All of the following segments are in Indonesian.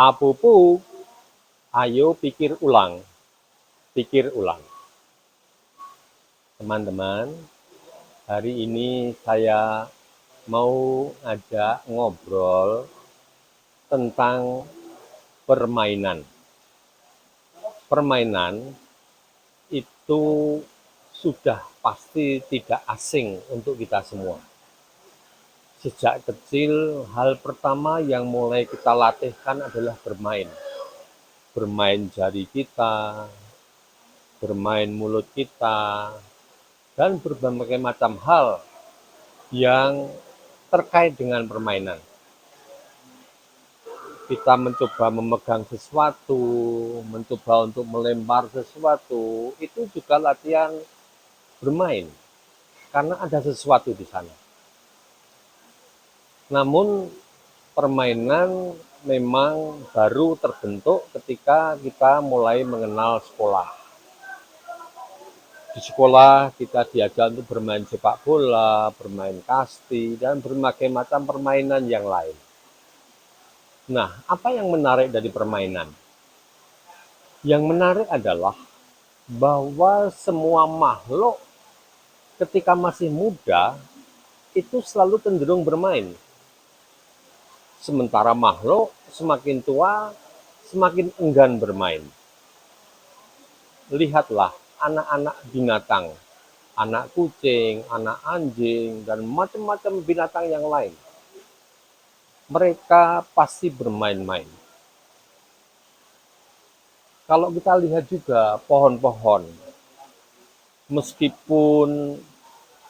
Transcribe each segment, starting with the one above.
Apupu, ayo pikir ulang, pikir ulang. Teman-teman, hari ini saya mau ajak ngobrol tentang permainan. Permainan itu sudah pasti tidak asing untuk kita semua. Sejak kecil, hal pertama yang mulai kita latihkan adalah bermain. Bermain jari kita, bermain mulut kita, dan berbagai macam hal yang terkait dengan permainan. Kita mencoba memegang sesuatu, mencoba untuk melempar sesuatu, itu juga latihan bermain, karena ada sesuatu di sana. Namun permainan memang baru terbentuk ketika kita mulai mengenal sekolah. Di sekolah kita diajar untuk bermain sepak bola, bermain kasti, dan berbagai macam permainan yang lain. Nah, apa yang menarik dari permainan? Yang menarik adalah bahwa semua makhluk ketika masih muda itu selalu cenderung bermain. Sementara makhluk semakin tua semakin enggan bermain. Lihatlah anak-anak binatang, anak kucing, anak anjing, dan macam-macam binatang yang lain. Mereka pasti bermain-main. Kalau kita lihat juga pohon-pohon, meskipun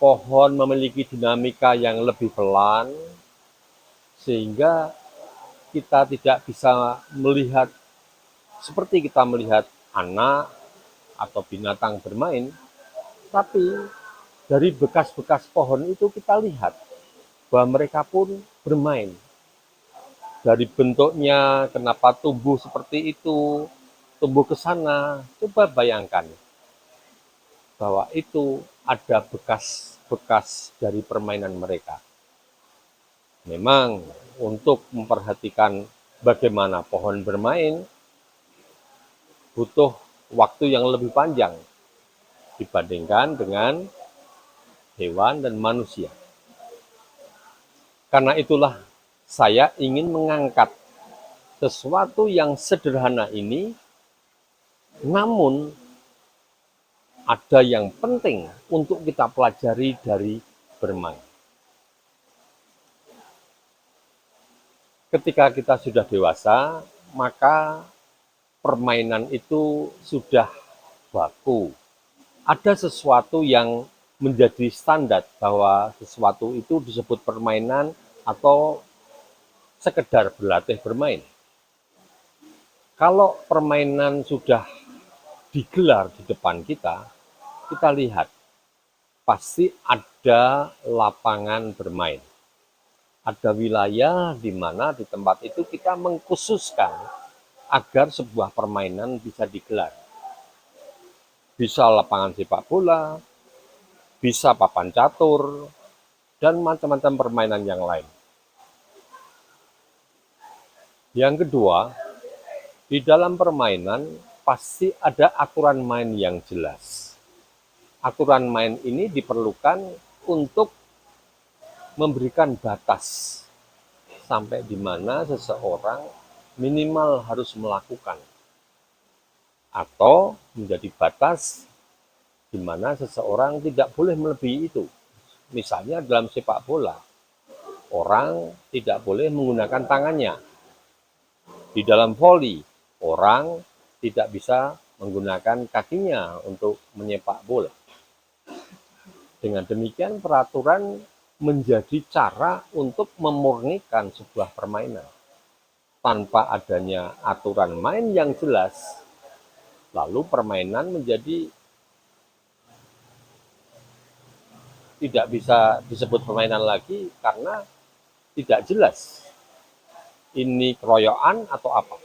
pohon memiliki dinamika yang lebih pelan, sehingga kita tidak bisa melihat seperti kita melihat anak atau binatang bermain, tapi dari bekas-bekas pohon itu kita lihat bahwa mereka pun bermain. Dari bentuknya, kenapa tumbuh seperti itu, tumbuh ke sana, coba bayangkan bahwa itu ada bekas-bekas dari permainan mereka. Memang untuk memperhatikan bagaimana pohon bermain butuh waktu yang lebih panjang dibandingkan dengan hewan dan manusia. Karena itulah saya ingin mengangkat sesuatu yang sederhana ini, namun ada yang penting untuk kita pelajari dari bermain. Ketika kita sudah dewasa, maka permainan itu sudah baku. Ada sesuatu yang menjadi standar bahwa sesuatu itu disebut permainan atau sekedar berlatih bermain. Kalau permainan sudah digelar di depan kita, kita lihat pasti ada lapangan bermain. Ada wilayah di mana di tempat itu kita mengkhususkan agar sebuah permainan bisa digelar. Bisa lapangan sepak bola, bisa papan catur, dan macam-macam permainan yang lain. Yang kedua, di dalam permainan pasti ada aturan main yang jelas. Aturan main ini diperlukan untuk memberikan batas sampai di mana seseorang minimal harus melakukan, atau menjadi batas di mana seseorang tidak boleh melebihi itu. Misalnya dalam sepak bola, orang tidak boleh menggunakan tangannya. Di dalam voli, orang tidak bisa menggunakan kakinya untuk menyepak bola. Dengan demikian peraturan menjadi cara untuk memurnikan sebuah permainan. Tanpa adanya aturan main yang jelas, lalu permainan menjadi tidak bisa disebut permainan lagi karena tidak jelas ini keroyokan atau apa.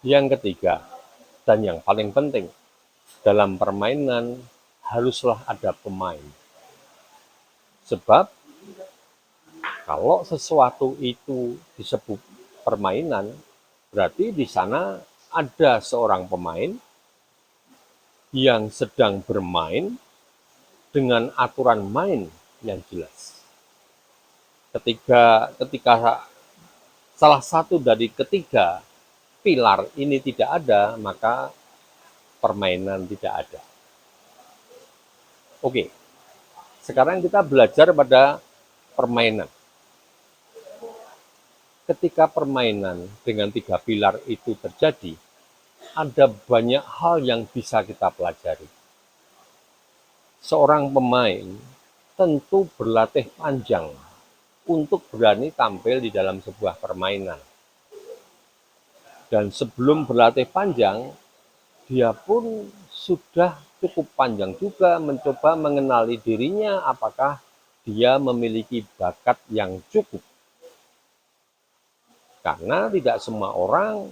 Yang ketiga, dan yang paling penting, dalam permainan haruslah ada pemain. Sebab Kalau sesuatu itu disebut permainan, berarti di sana ada seorang pemain yang sedang bermain dengan aturan main yang jelas. Ketika salah satu dari ketiga pilar ini tidak ada, maka permainan tidak ada. Oke, sekarang kita belajar pada permainan. Ketika permainan dengan tiga pilar itu terjadi, ada banyak hal yang bisa kita pelajari. Seorang pemain tentu berlatih panjang untuk berani tampil di dalam sebuah permainan. Dan sebelum berlatih panjang, dia pun sudah cukup panjang juga mencoba mengenali dirinya apakah dia memiliki bakat yang cukup. Karena tidak semua orang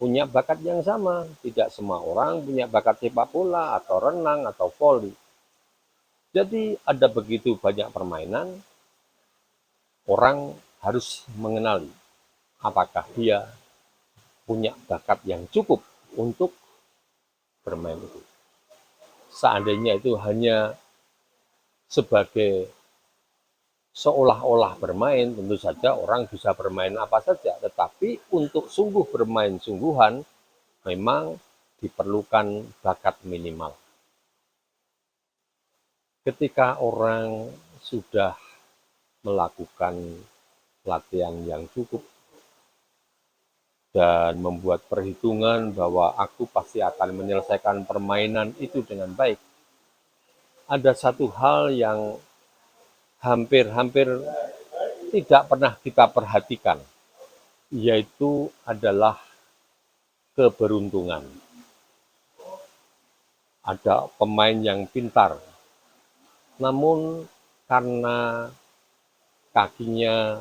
punya bakat yang sama, tidak semua orang punya bakat sepak bola atau renang atau voli. Jadi ada begitu banyak permainan, orang harus mengenali apakah dia punya bakat yang cukup untuk bermain itu. Seandainya itu hanya sebagai seolah-olah bermain, tentu saja orang bisa bermain apa saja. Tetapi untuk sungguh bermain sungguhan, memang diperlukan bakat minimal. Ketika orang sudah melakukan latihan yang cukup dan membuat perhitungan bahwa aku pasti akan menyelesaikan permainan itu dengan baik, ada satu hal yang hampir-hampir tidak pernah kita perhatikan, yaitu adalah keberuntungan. Ada pemain yang pintar, namun karena kakinya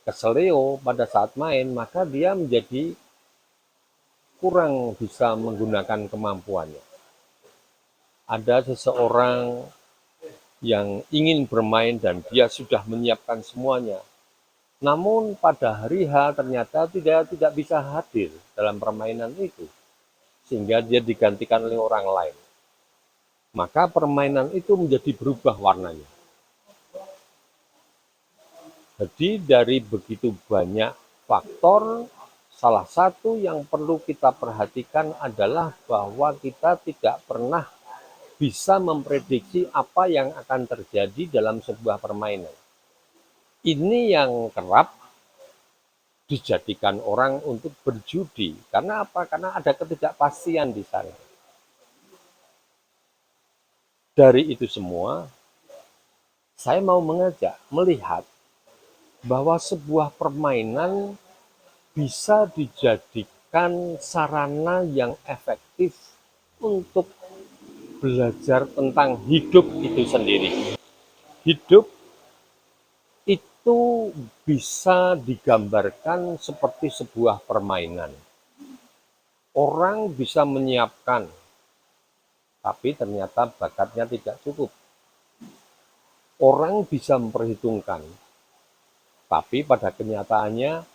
keseleo pada saat main, maka dia menjadi kurang bisa menggunakan kemampuannya. Ada seseorang yang ingin bermain dan dia sudah menyiapkan semuanya. Namun pada hari H ternyata tidak bisa hadir dalam permainan itu, sehingga dia digantikan oleh orang lain. Maka permainan itu menjadi berubah warnanya. Jadi dari begitu banyak faktor, salah satu yang perlu kita perhatikan adalah bahwa kita tidak pernah bisa memprediksi apa yang akan terjadi dalam sebuah permainan. Ini yang kerap dijadikan orang untuk berjudi. Karena apa? Karena ada ketidakpastian di sana. Dari itu semua, saya mau melihat bahwa sebuah permainan bisa dijadikan sarana yang efektif untuk belajar tentang hidup itu sendiri. Hidup itu bisa digambarkan seperti sebuah permainan. Orang bisa menyiapkan, tapi ternyata bakatnya tidak cukup. Orang bisa memperhitungkan, tapi pada kenyataannya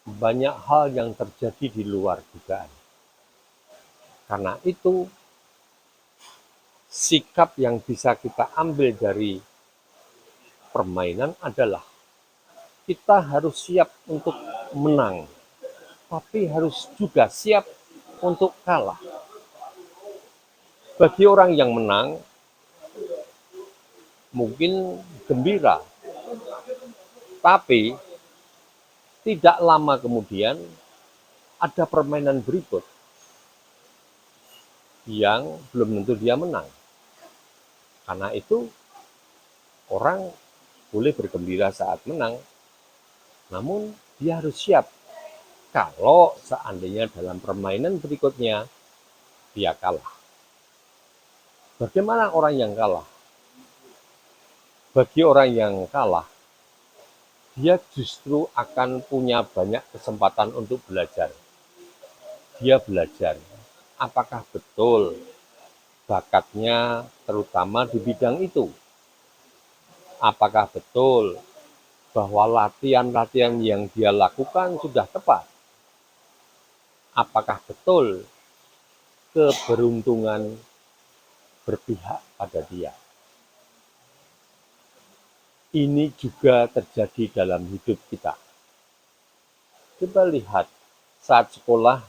banyak hal yang terjadi di luar dugaan. Karena itu, sikap yang bisa kita ambil dari permainan adalah kita harus siap untuk menang, tapi harus juga siap untuk kalah. Bagi orang yang menang, mungkin gembira, tapi tidak lama kemudian ada permainan berikut yang belum tentu dia menang. Karena itu orang boleh bergembira saat menang, namun dia harus siap kalau seandainya dalam permainan berikutnya dia kalah. Bagaimana orang yang kalah? Bagi orang yang kalah, dia justru akan punya banyak kesempatan untuk belajar. Dia belajar apakah betul bakatnya terutama di bidang itu. Apakah betul bahwa latihan-latihan yang dia lakukan sudah tepat. Apakah betul keberuntungan berpihak pada dia? Ini juga terjadi dalam hidup kita. Kita lihat saat sekolah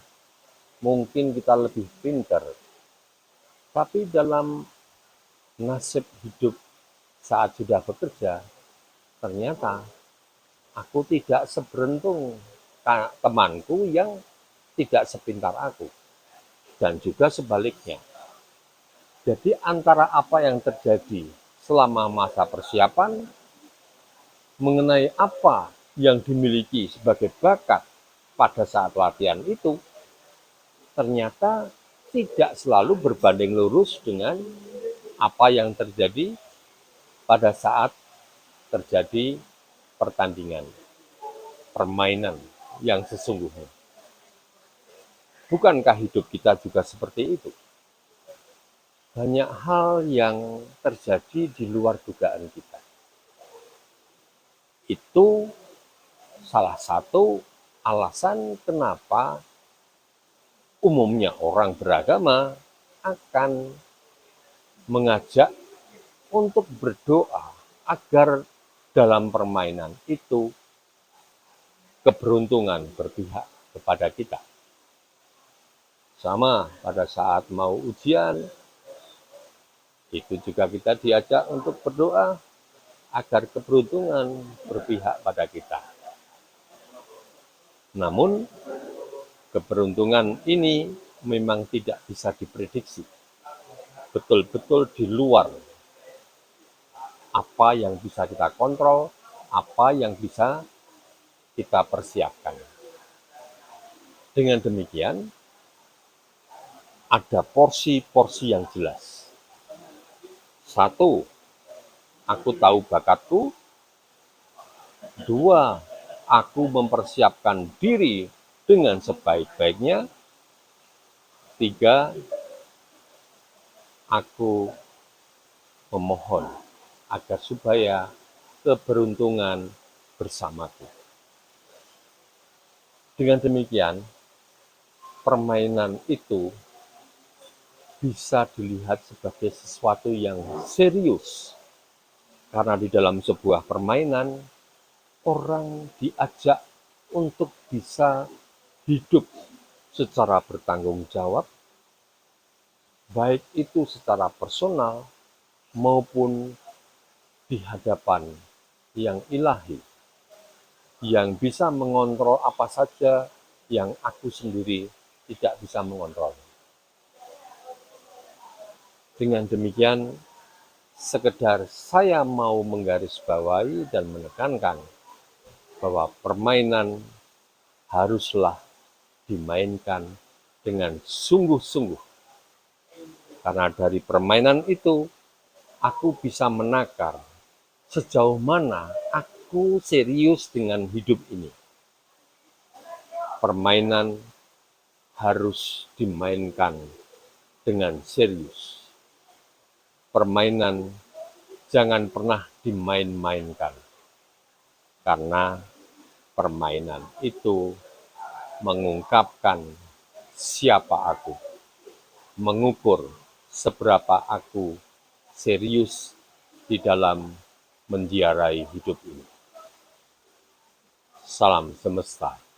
mungkin kita lebih pintar, tapi dalam nasib hidup saat sudah bekerja, ternyata aku tidak seberuntung temanku yang tidak sepintar aku, dan juga sebaliknya. Jadi antara apa yang terjadi selama masa persiapan mengenai apa yang dimiliki sebagai bakat pada saat latihan itu, ternyata tidak selalu berbanding lurus dengan apa yang terjadi pada saat terjadi pertandingan, permainan yang sesungguhnya. Bukankah hidup kita juga seperti itu? Banyak hal yang terjadi di luar dugaan kita. Itu salah satu alasan kenapa umumnya orang beragama akan mengajak untuk berdoa agar dalam permainan itu keberuntungan berpihak kepada kita. Sama pada saat mau ujian, itu juga kita diajak untuk berdoa agar keberuntungan berpihak pada kita. Namun, keberuntungan ini memang tidak bisa diprediksi. Betul-betul di luar apa yang bisa kita kontrol, apa yang bisa kita persiapkan. Dengan demikian, ada porsi-porsi yang jelas. Satu, aku tahu bakatku. Dua, aku mempersiapkan diri dengan sebaik-baiknya. Tiga, aku memohon agar supaya keberuntungan bersamaku. Dengan demikian, permainan itu bisa dilihat sebagai sesuatu yang serius. Karena di dalam sebuah permainan, orang diajak untuk bisa hidup secara bertanggung jawab, baik itu secara personal maupun di hadapan yang ilahi, yang bisa mengontrol apa saja yang aku sendiri tidak bisa mengontrol. Dengan demikian, sekedar saya mau menggarisbawahi dan menekankan bahwa permainan haruslah dimainkan dengan sungguh-sungguh. Karena dari permainan itu, aku bisa menakar sejauh mana aku serius dengan hidup ini. Permainan harus dimainkan dengan serius. Permainan jangan pernah dimain-mainkan, karena permainan itu mengungkapkan siapa aku, mengukur seberapa aku serius di dalam menziarahi hidup ini. Salam semesta.